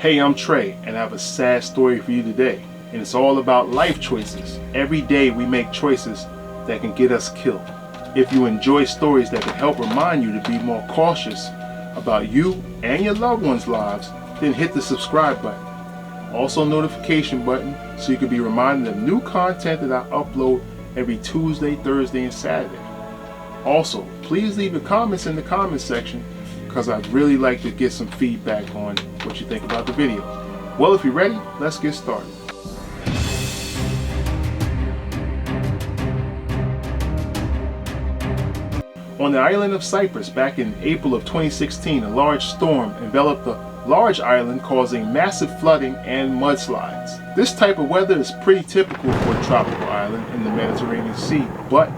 Hey, I'm Trey, and I have a sad story for you today. And it's all about life choices. Every day we make choices that can get us killed. If you enjoy stories that can help remind you to be more cautious about you and your loved ones' lives, then hit the subscribe button. Also notification button so you can be reminded of new content that I upload every Tuesday, Thursday, and Saturday. Also, please leave your comments in the comment section because I'd really like to get some feedback on what you think about the video. Well, if you're ready, let's get started. On the island of Cyprus back in April of 2016, a large storm enveloped the large island, causing massive flooding and mudslides. This type of weather is pretty typical for a tropical island in the Mediterranean Sea, but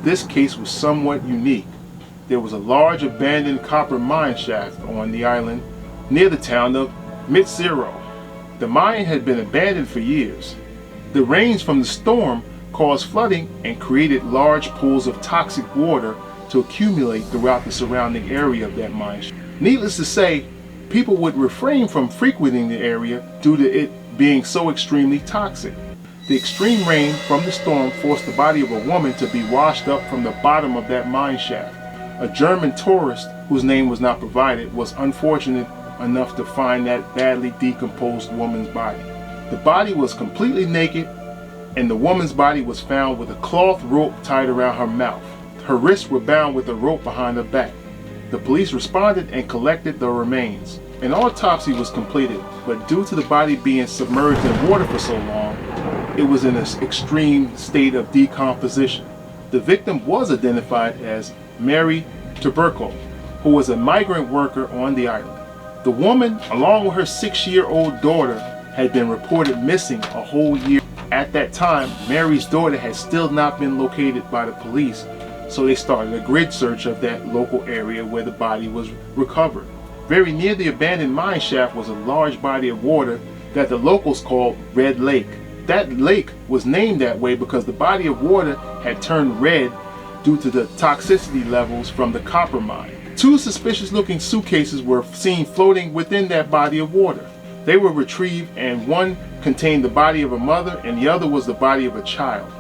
this case was somewhat unique. There was a large abandoned copper mine shaft on the island near the town of Mitsiro. The mine had been abandoned for years. The rains from the storm caused flooding and created large pools of toxic water to accumulate throughout the surrounding area of that mine shaft. Needless to say, people would refrain from frequenting the area due to it being so extremely toxic. The extreme rain from the storm forced the body of a woman to be washed up from the bottom of that mine shaft. A German tourist, whose name was not provided, was unfortunate enough to find that badly decomposed woman's body. The body was completely naked, and the woman's body was found with a cloth rope tied around her mouth. Her wrists were bound with a rope behind her back. The police responded and collected the remains. An autopsy was completed, but due to the body being submerged in water for so long, it was in an extreme state of decomposition. The victim was identified as Mary Tuberco, who was a migrant worker on the island. The woman, along with her 6-year-old daughter, had been reported missing a whole year. At that time, Mary's daughter had still not been located by the police, so they started a grid search of that local area where the body was recovered. Very near the abandoned mine shaft was a large body of water that the locals called Red Lake. That lake was named that way because the body of water had turned red due to the toxicity levels from the copper mine. 2 suspicious-looking suitcases were seen floating within that body of water. They were retrieved, and one contained the body of a mother and the other was the body of a child.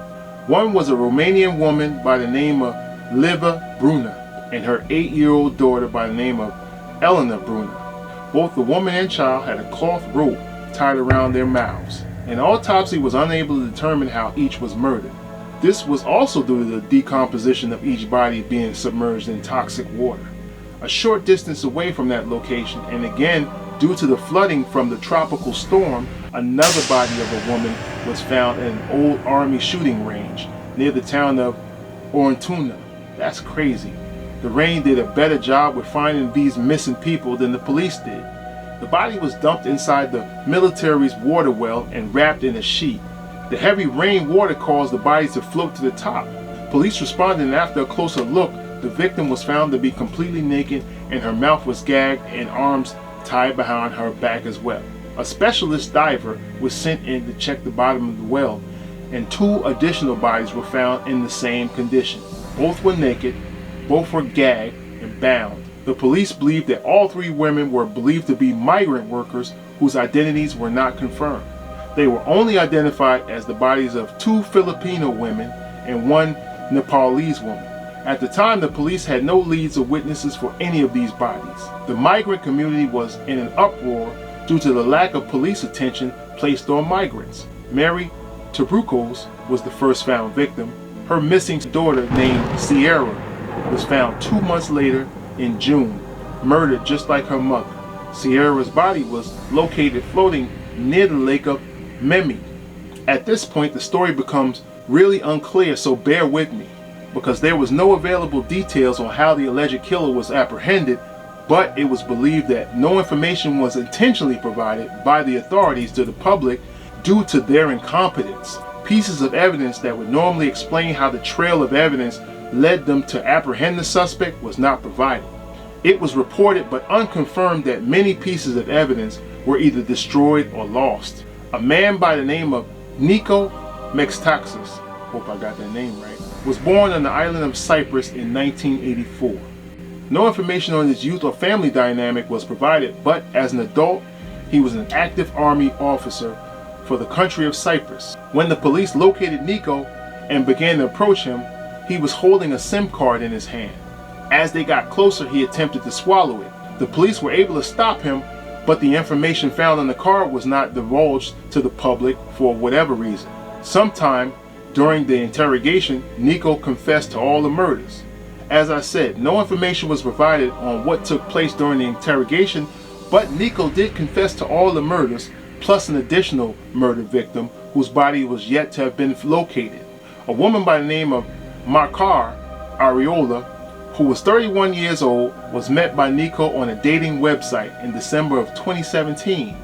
One was a Romanian woman by the name of Liva Bruna and her 8-year-old daughter by the name of Elena Bruna. Both the woman and child had a cloth rope tied around their mouths. An autopsy was unable to determine how each was murdered. This was also due to the decomposition of each body being submerged in toxic water. A short distance away from that location, and again due to the flooding from the tropical storm, another body of a woman was found in an old army shooting range near the town of Orantuna. That's crazy. The rain did a better job with finding these missing people than the police did. The body was dumped inside the military's water well and wrapped in a sheet. The heavy rainwater caused the body to float to the top. Police responded, and after a closer look, the victim was found to be completely naked and her mouth was gagged and arms tied behind her back as well. A specialist diver was sent in to check the bottom of the well, and 2 additional bodies were found in the same condition. Both were naked, both were gagged and bound. The police believed that all 3 women were believed to be migrant workers whose identities were not confirmed. They were only identified as the bodies of 2 Filipino women and 1 Nepalese woman. At the time, the police had no leads or witnesses for any of these bodies. The migrant community was in an uproar due to the lack of police attention placed on migrants. Mary Tubercos was the first found victim. Her missing daughter, named Sierra, was found 2 months later in June, murdered just like her mother. Sierra's body was located floating near the lake of Memi. At this point, the story becomes really unclear, so bear with me, because there was no available details on how the alleged killer was apprehended, but it was believed that no information was intentionally provided by the authorities to the public due to their incompetence. Pieces of evidence that would normally explain how the trail of evidence led them to apprehend the suspect was not provided. It was reported but unconfirmed that many pieces of evidence were either destroyed or lost. A man by the name of Nico Mextaxis, hope I got that name right, was born on the island of Cyprus in 1984. No information on his youth or family dynamic was provided, but as an adult, he He was an active army officer for the country of Cyprus. When the police located Nico and began to approach him, he was holding a SIM card in his hand. As they got closer, he attempted to swallow it. The police were able to stop him, but the information found on the card was not divulged to the public for whatever reason. Sometime during the interrogation, Nico confessed to all the murders. As I said, no information was provided on what took place during the interrogation, but Nico did confess to all the murders, plus an additional murder victim whose body was yet to have been located. A woman by the name of Makar Ariola, who was 31 years old, was met by Nico on a dating website in December of 2017.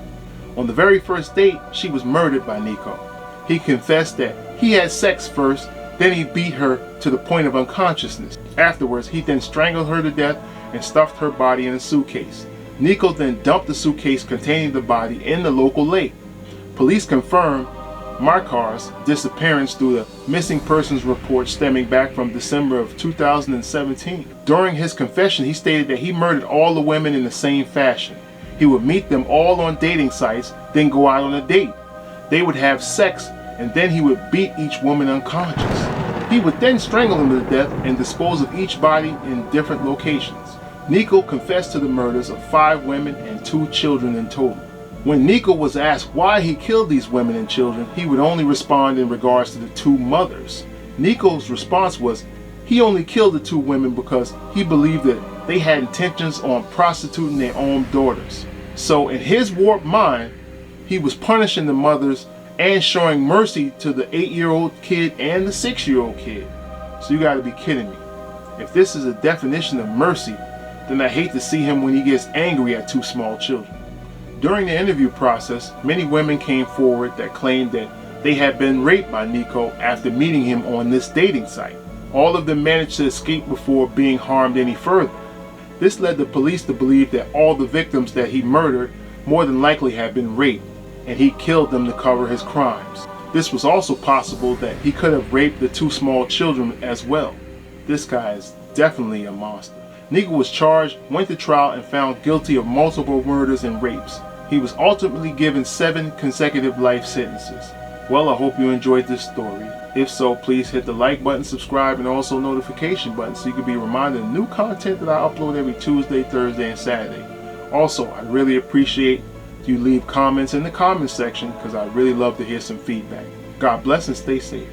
On the very first date, she was murdered by Nico. He confessed that he had sex first, then he beat her to the point of unconsciousness. Afterwards, he then strangled her to death and stuffed her body in a suitcase. Nico then dumped the suitcase containing the body in the local lake. Police confirmed Makar's disappearance through the missing persons report stemming back from December of 2017. During his confession, he stated that he murdered all the women in the same fashion. He would meet them all on dating sites, then go out on a date. They would have sex, and then he would beat each woman unconscious. He would then strangle them to death and dispose of each body in different locations. Nico confessed to the murders of 5 women and 2 children in total. When Nico was asked why he killed these women and children, he would only respond in regards to the 2 mothers. Nico's response was he only killed the 2 women because he believed that they had intentions on prostituting their own daughters. So in his warped mind, he was punishing the mothers and showing mercy to the 8-year-old kid and the 6-year-old kid. So you gotta be kidding me. If this is a definition of mercy, then I hate to see him when he gets angry at 2 small children. During the interview process, many women came forward that claimed that they had been raped by Nico after meeting him on this dating site. All of them managed to escape before being harmed any further. This led the police to believe that all the victims that he murdered more than likely had been raped, and he killed them to cover his crimes. This was also possible that he could have raped the 2 small children as well. This guy is definitely a monster. Nico was charged, went to trial, and found guilty of multiple murders and rapes. He was ultimately given 7 consecutive life sentences. Well, I hope you enjoyed this story. If so, please hit the like button, subscribe, and also notification button so you can be reminded of new content that I upload every Tuesday, Thursday, and Saturday. Also, I really appreciate you leave comments in the comment section because I really love to hear some feedback. God bless and stay safe.